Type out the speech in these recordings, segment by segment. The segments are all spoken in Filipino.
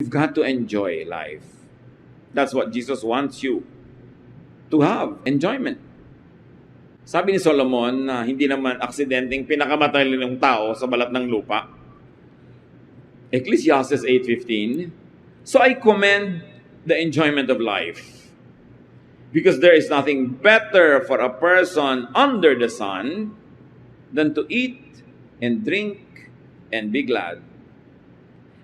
You've got to enjoy life. That's what Jesus wants you to have, enjoyment. Sabi ni Solomon na hindi naman aksidenteng pinakamatay ng tao sa balat ng lupa. Ecclesiastes 8:15, so I commend the enjoyment of life, because there is nothing better for a person under the sun than to eat and drink and be glad.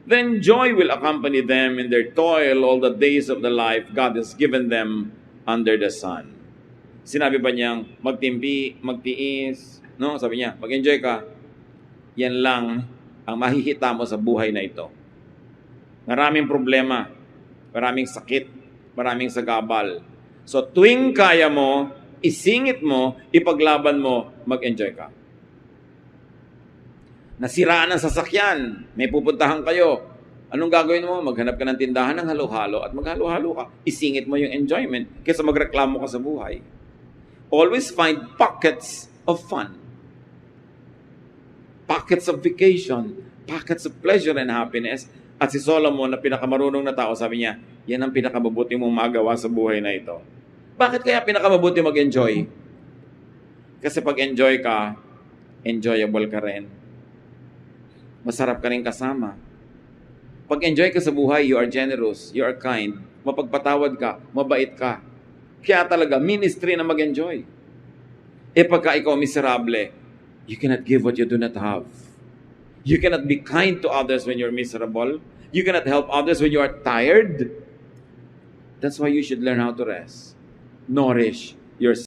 Then joy will accompany them in their toil all the days of the life God has given them under the sun. Sinabi ba niyang magtimpi, magtiis, no? Sabi niya, mag-enjoy ka. Yan lang ang mahihita mo sa buhay na ito. Maraming problema, maraming sakit, maraming sagabal. So tuwing kaya mo, isingit mo, ipaglaban mo, mag-enjoy ka. Nasiraan ang sasakyan, may pupuntahan kayo. Anong gagawin mo? Maghanap ka ng tindahan ng halo-halo at maghalo-halo ka. Isingit mo yung enjoyment kaysa magreklamo ka sa buhay. Always find pockets of fun. Pockets of vacation. Pockets of pleasure and happiness. At si Solomon na pinakamarunong na tao, sabi niya, yan ang pinakamabuti mong magawa sa buhay na ito. Bakit kaya pinakamabuti mag-enjoy? Kasi pag enjoy ka, enjoyable ka rin. Masarap ka rin kasama. Pag enjoy ka sa buhay, you are generous, you are kind, mapagpatawad ka, mabait ka. Kaya talaga, ministry na mag-enjoy. E pagka ikaw miserable, you cannot give what you do not have. You cannot be kind to others when you're miserable. You cannot help others when you are tired. That's why you should learn how to rest. Nourish yourself.